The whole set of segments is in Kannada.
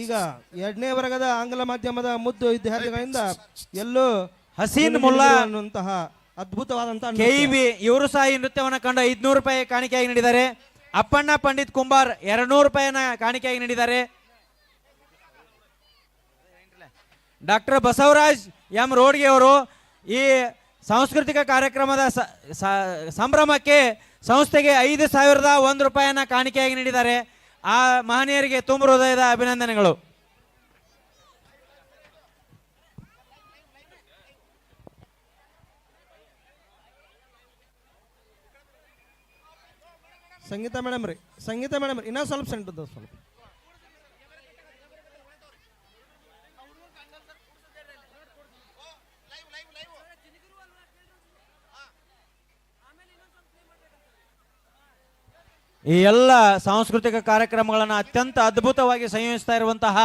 ಈಗ ಎರಡನೇ ವರ್ಗದ ಆಂಗ್ಲ ಮಾಧ್ಯಮದ ಮುದ್ದು ವಿದ್ಯಾರ್ಥಿಗಳಿಂದ ಎಲ್ಲೋ ಹಸೀನ್ ಮುಲ್ಲಾ ಅನ್ನುವಂತಹ ಅದ್ಭುತವಾದಂತಹ ಕೆಇಬಿ ಇವರು ಸಹ ಈ ನೃತ್ಯವನ್ನು ಕಂಡು 500 ರೂಪಾಯಿ ಕಾಣಿಕೆಯಾಗಿ ನೀಡಿದ್ದಾರೆ. ಅಪ್ಪಣ್ಣ ಪಂಡಿತ್ ಕುಂಬಾರ್ 200 ರೂಪಾಯಿನ ಕಾಣಿಕೆಯಾಗಿ ನೀಡಿದ್ದಾರೆ. ಡಾಕ್ಟರ್ ಬಸವರಾಜ್ ಎಂ ರೋಡ್ಗೆ ಅವರು ಈ ಸಾಂಸ್ಕೃತಿಕ ಕಾರ್ಯಕ್ರಮದ ಸಂಭ್ರಮಕ್ಕೆ ಸಂಸ್ಥೆಗೆ 5,001 ರೂಪಾಯಿನ ಕಾಣಿಕೆಯಾಗಿ ನೀಡಿದ್ದಾರೆ. ಆ ಮಹನೀಯರಿಗೆ ತುಂಬ ಹೃದಯದ ಅಭಿನಂದನೆಗಳು. ಸಂಗೀತ ಮೇಡಮ್ ರೀ, ಸಂಗೀತ ಮೇಡಮ್ ರೀ, ಇನ್ನೂ ಸ್ವಲ್ಪ ಸೆಂಟದ ಸ್ವಲ್ಪ ಈ ಎಲ್ಲ ಸಾಂಸ್ಕೃತಿಕ ಕಾರ್ಯಕ್ರಮಗಳನ್ನು ಅತ್ಯಂತ ಅದ್ಭುತವಾಗಿ ಸಂಯೋಜಿಸ್ತಾ ಇರುವಂತಹ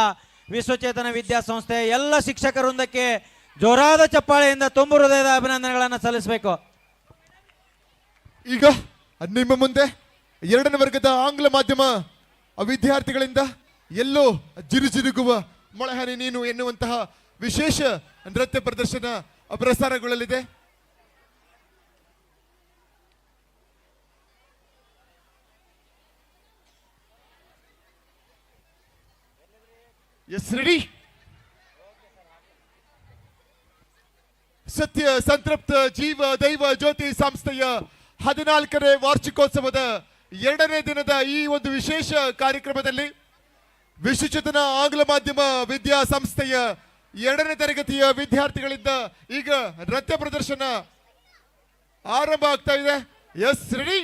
ವಿಶ್ವಚೇತನ ವಿದ್ಯಾಸಂಸ್ಥೆ ಎಲ್ಲ ಶಿಕ್ಷಕ ವೃಂದಕ್ಕೆ ಜೋರಾದ ಚಪ್ಪಾಳೆಯಿಂದ ತುಂಬ ಹೃದಯದ ಅಭಿನಂದನೆಗಳನ್ನು ಸಲ್ಲಿಸಬೇಕು. ಈಗ ನಿಮ್ಮ ಮುಂದೆ ಎರಡನೇ ವರ್ಗದ ಆಂಗ್ಲ ಮಾಧ್ಯಮ ವಿದ್ಯಾರ್ಥಿಗಳಿಂದ ಎಲ್ಲೋ ಜಿರುಜಿರುಗುವ ಮೊಳಹನಿ ನೀನು ಎನ್ನುವಂತಹ ವಿಶೇಷ ನೃತ್ಯ ಪ್ರದರ್ಶನ ಪ್ರಸಾರಗೊಳ್ಳಲಿದೆ. Yes ready. ಸತ್ಯ ಸಂತೃಪ್ತ ಜೀವ ದೈವ ಜ್ಯೋತಿ ಸಂಸ್ಥೆಯ 14ನೇ ವಾರ್ಷಿಕೋತ್ಸವದ 2ನೇ ದಿನದ ಈ ಒಂದು ವಿಶೇಷ ಕಾರ್ಯಕ್ರಮದಲ್ಲಿ ವಿಶ್ವಚೇತನ ಆಂಗ್ಲ ಮಾಧ್ಯಮ ವಿದ್ಯಾಸಂಸ್ಥೆಯ 2ನೇ ತರಗತಿಯ ವಿದ್ಯಾರ್ಥಿಗಳಿಂದ ಈಗ ನೃತ್ಯ ಪ್ರದರ್ಶನ ಆರಂಭ ಆಗ್ತಾ ಇದೆ. Yes ready.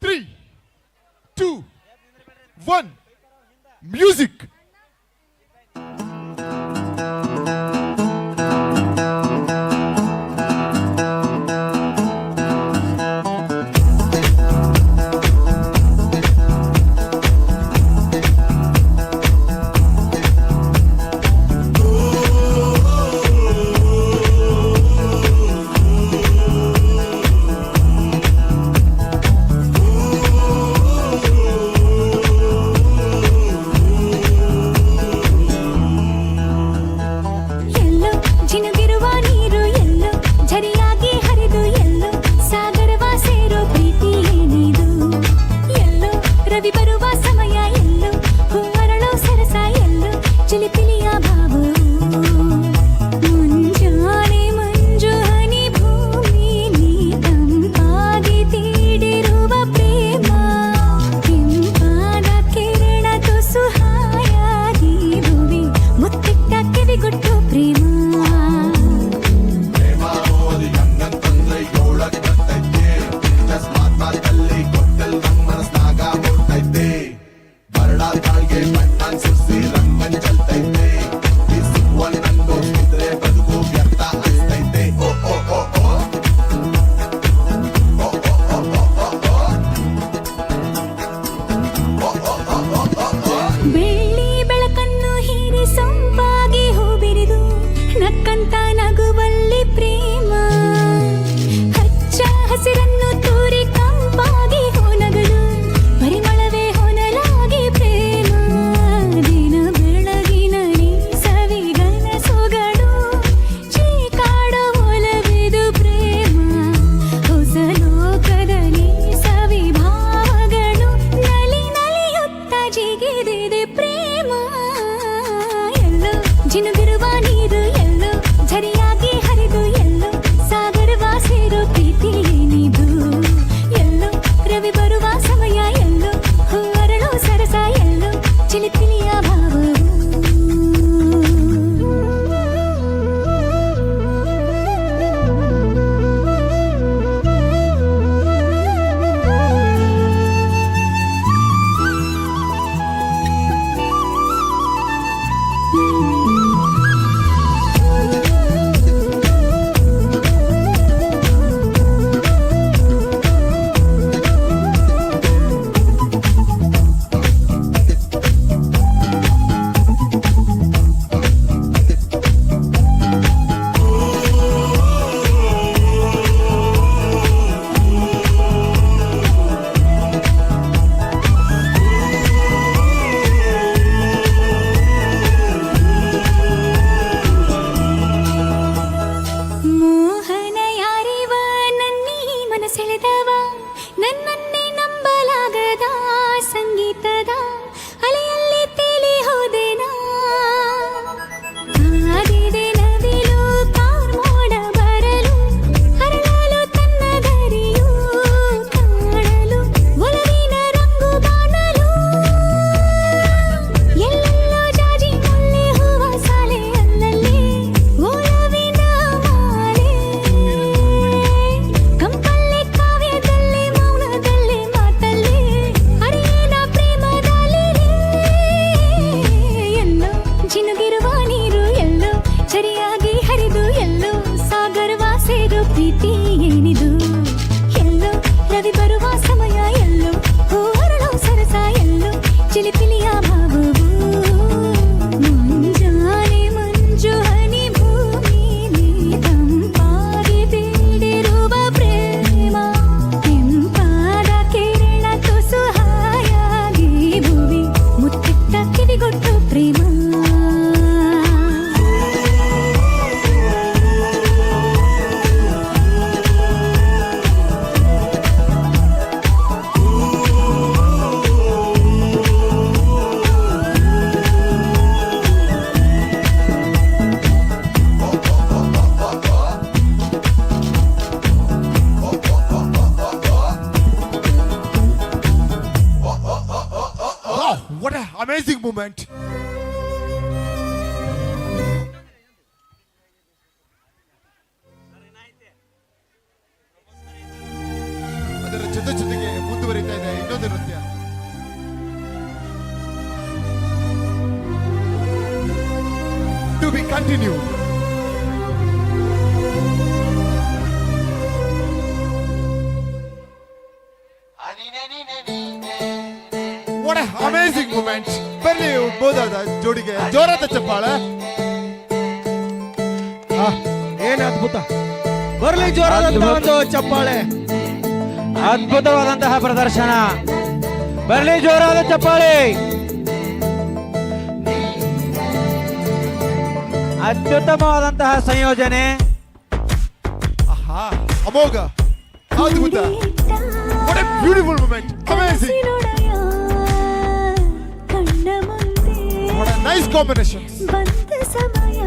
3, 2, 1 ಮ್ಯೂಸಿಕ್. ನನ್ನನ್ನೇ ನಂಬಲಾಗದ ಸಂಗೀತದ ಅಲೆಯಲ್ಲಿ ತೇಲಿ ಹೋದೆನಾ ಕಾದಿದೆ ನವಿಲು ಕಾರ್ಮೋಡ ಬರಲು ಹರಳಲು ತನ್ನ ಗರಿಯು ಕಾಣಲು ಒಲವಿನ ರಂಗು ಬಾಣಲು ಎಲ್ಲೆಲ್ಲೋ ಜಾಜಿ ಮುಲ್ಲೆ ಹೂವ ಸಾಲೆ ಅಲ್ಲಲ್ಲಿ ಒಲವಿನ ಮಾಲೆ ಕಂಪಲ್ಲಿ ಕಾವ್ಯದಲ್ಲಿ ಮೌನದಲ್ಲಿ ಮಾತಲ್ಲಿ ಅರಿಯದ ಪ್ರೇಮದಲ್ಲಿ ಎಲ್ಲೋ ಜಿನುಗಿರುವ ನೀರು ಎಲ್ಲೋ ಸರಿಯಾಗಿ ಹರಿದು ಎಲ್ಲೋ ಸಾಗರವ ಸೇರು ಪ್ರೀತಿ ಏನಿದು ಎಲ್ಲೋ ರವಿ ಬರುವ ಸಮಯ ಎಲ್ಲೋ ಹೂವರಳೋ ಸರಸ ಎಲ್ಲೋ ಚಿಲಿಪಿಲಿಯ ಭಾವವು ಮುಂಜಾನೆ ಮಂಜು ಹನಿ ಭೂಮಿಲಿ ತಂಪಾಗಿ ಬೀಡಿರುವ ಪ್ರೇಮ ಕೆಂಪಾದ ಕಿರಣ ತುಸು ಹಾಯಾಗಿ ಭೂಮಿ ಮುತ್ತಿಟ್ಟ ಕಿವಿಗೊಟ್ಟು ಪ್ರೇಮ Wow, what an amazing moment. ಅದರ ಜೊತೆಗೆ ಮುಂದುವರಿತಾ ಇದೆ ಇನ್ನೊಂದು ನೃತ್ಯ. To be continued. What an amazing moment. ಬನ್ನಿ ಬೋದಾದ ಜೋಡಿಗೆ ಜೋರಾದ ಚಪ್ಪಾಳೆ. ಏನ್ ಅದ್ಭುತ ಬರ್ಲಿ ಜೋರಾದಂತಹ ಒಂದು ಚಪ್ಪಾಳೆ. ಅದ್ಭುತವಾದಂತಹ ಪ್ರದರ್ಶನ, ಬರಲಿ ಜೋರಾದ ಚಪ್ಪಾಳೆ. ಅತ್ಯುತ್ತಮವಾದಂತಹ ಸಂಯೋಜನೆ, ಆಹಾ, ಅಮೋಘ, ಅದ್ಭುತ. What a beautiful moment. Amazing. ಕಣ್ಣ ಮುಂದೆ What a nice combination. ಬಂದ ಸಮಯ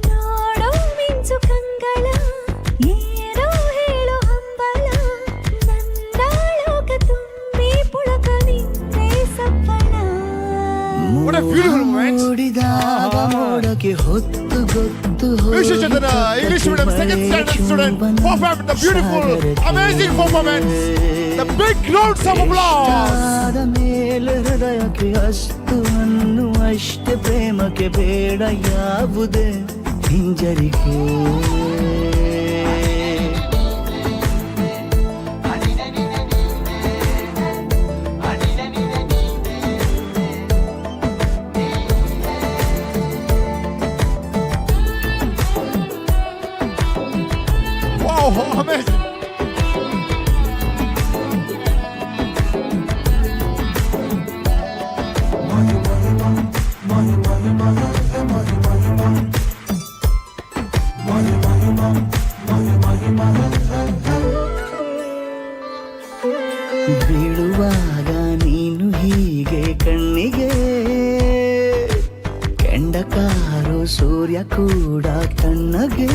ನೋಡೋ ಮಿಂಚು ಕಂಗಳ ಏನೋ ಹೇಳೋ ಹಂಬಲ ನನ್ನ ಲೋಕ ತುಂಬಿ ಪುಳಕ ನಿನ್ನೆ ಸಪ್ಪಳ What a beautiful moment. ನೋಡಿದಾಗ ಮೋಡಕ್ಕೆ ಹೊತ್ತು ಗೊತ್ತು ವಿಶ್ವಚೇತನ English medium second standard student performed the beautiful, amazing performance. The big rounds of applause. ಆದ ಮೇಲೆ ಹೃದಯಕ್ಕೆ ಅಷ್ಟು ಅನ್ನುವಷ್ಟೇ ಪ್ರೇಮಕ್ಕೆ ಬೇಡ ಯಾವುದೇ ಹಿಂಜರಿಕೆ. Wow, amazing. ಬೀಳುವಾಗ ನೀನು ಹೀಗೆ ಕಣ್ಣಿಗೆ ಕೆಂಡಕಾರೋ ಸೂರ್ಯ ಕೂಡ ತಣ್ಣಗೆ.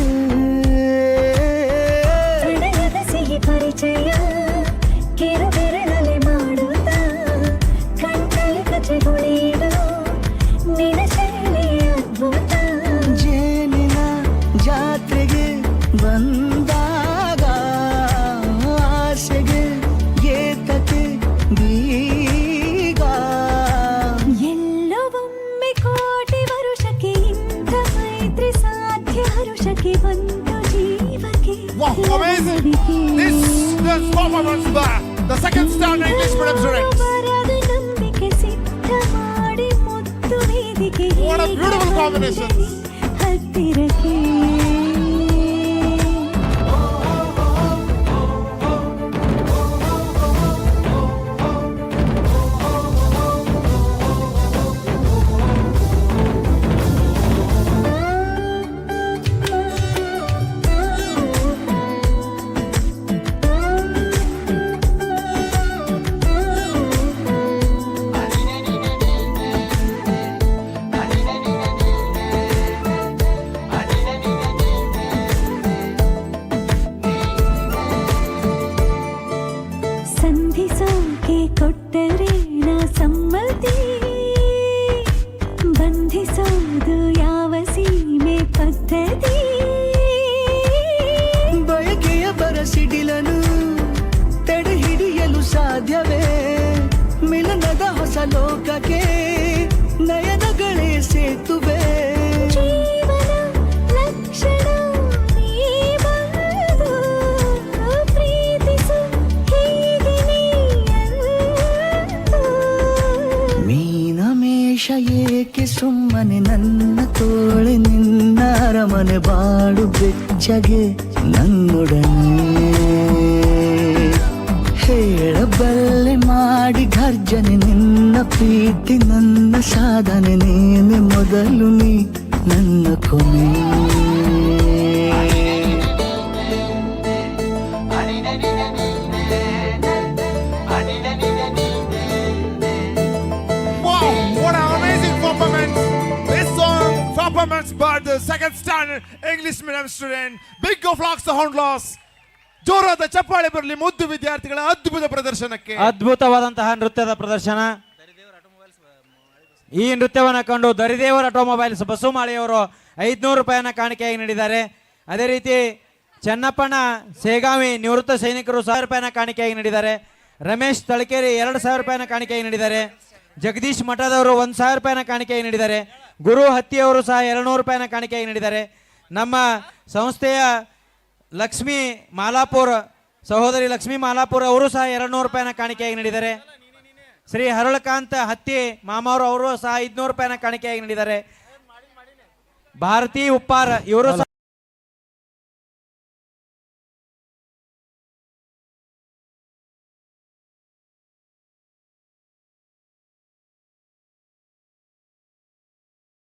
ಪ್ರಣಯದ ಸಿಹಿ ಪರಿಚಯ ಕಿರು ಬೆರಳಲ್ಲಿ ಮಾಡುತ್ತ ಕಣ್ಣಲ್ಲಿ ಕಚಗುಳಿಡು ನಿನ ಶೈಲಿ ಅದ್ಭುತ. ಜೇನಿನ ಜಾತ್ರೆಗೆ ಬಂದಾಗ ಆಸೆಗೆ ಏತಕ್ಕೆ ಬೀಗ. ಎಲ್ಲೋ ಒಮ್ಮೆ ಕೋಟಿ ವರುಷಕ್ಕೆ ಇಂಥ ಮೈತ್ರಿ ಸಾಧ್ಯ ಹರುಷಕ್ಕೆ ಬಂತು ಜೀವಕ್ಕೆ Wow, amazing. This performance by the second standard English medium student. ಬರದು ನಂಬಿಕೆ ಸಿದ್ಧ ಮಾಡಿ ಮುತ್ತು ವೇದಿಕೆ What a beautiful combination. ಹತ್ತಿರಕ್ಕೆ ಕೊಟ್ಟರೆ ನಾ ಸಮ್ಮತಿ ಬಂಧಿಸೋದು ಯಾವ ಸೀಮೆ ಪದ್ಧತಿ ಬಯಕೆಯ ಬರಸಿಡಿಲನು ತಡೆ ಹಿಡಿಯಲು ಸಾಧ್ಯವೇ ಮಿಲನದ ಹೊಸ ಲೋಕಕ್ಕೆ ನಯನಗಳೇ ಸೇತುವೆ ಜೀವನ ಲಕ್ಷಣ ನೀ ಬಂದು ಪ್ರೀತಿಸು ಹೀಗೆ ನೀಯಂದು. ಮೀನಮೇಷ ಏಕೆ ಸುಮ್ಮನೆ ನನ್ನ ತೋಳೆ ನಿನ್ನ ಅರಮನೆ ಬಾಳು ಬೆಚ್ಚಗೆ ನನ್ನೊಡನೆ ಹೇಳಬಲ್ಲೆ ಮಾಡಿ ಘರ್ಜನೆ ನಿನ್ನ ಪ್ರೀತಿ ನನ್ನ ಸಾಧನೆ ನೀನೆ ಮೊದಲು ನೀ ನನ್ನ ಕೊನೆ Wow, what an amazing performance! This song performance by the second standard English medium student. Big of locks the hound loss. ಜೋರಾದ ಚಪ್ಪಾಳೆ ಬರಲಿ ಮುದ್ದು ವಿದ್ಯಾರ್ಥಿಗಳ ಅದ್ಭುತ ಪ್ರದರ್ಶನಕ್ಕೆ. ಅದ್ಭುತವಾದಂತಹ ನೃತ್ಯದ ಪ್ರದರ್ಶನ. ಈ ನೃತ್ಯವನ್ನು ಕಂಡು ದರಿದೇವರ ಆಟೋಮೊಬೈಲ್ಸ್ ಬಸುಮಾಳಿಯವರು 500 ರೂಪಾಯಿನ ಕಾಣಿಕೆಯಾಗಿ ನೀಡಿದ್ದಾರೆ. ಅದೇ ರೀತಿ ಚೆನ್ನಪ್ಪಣ್ಣ ಸೇಗಾವಿ ನಿವೃತ್ತ ಸೈನಿಕರು 1000 ರೂಪಾಯಿನ ಕಾಣಿಕೆಯಾಗಿ ನೀಡಿದ್ದಾರೆ. ರಮೇಶ್ ತಳಕೇರಿ 2000 ರೂಪಾಯಿನ ಕಾಣಿಕೆಯಾಗಿ ನೀಡಿದ್ದಾರೆ. ಜಗದೀಶ್ ಮಠದವರು 1000 ರೂಪಾಯಿನ ಕಾಣಿಕೆಯಾಗಿ ನೀಡಿದ್ದಾರೆ. ಗುರು ಹತ್ತಿಯವರು ಸಹ 200 ರೂಪಾಯಿನ ಕಾಣಿಕೆಯಾಗಿ ನೀಡಿದ್ದಾರೆ. ನಮ್ಮ ಸಂಸ್ಥೆಯ ಲಕ್ಷ್ಮೀ ಮಾಲಾಪುರ್ ಸಹೋದರಿ ಲಕ್ಷ್ಮೀ ಮಾಲಾಪುರ್ ಅವರು ಸಹ 200 ರೂಪಾಯಿನ ಕಾಣಿಕೆಯಾಗಿ ನೀಡಿದ್ದಾರೆ. ಶ್ರೀ ಹರಳಕಾಂತ್ ಹತ್ತಿ ಮಾಮಾವರು ಅವರು ಸಹ 500 ರೂಪಾಯಿನ ಕಾಣಿಕೆಯಾಗಿ ನೀಡಿದ್ದಾರೆ. ಭಾರತಿ ಉಪ್ಪಾರ್ ಇವರು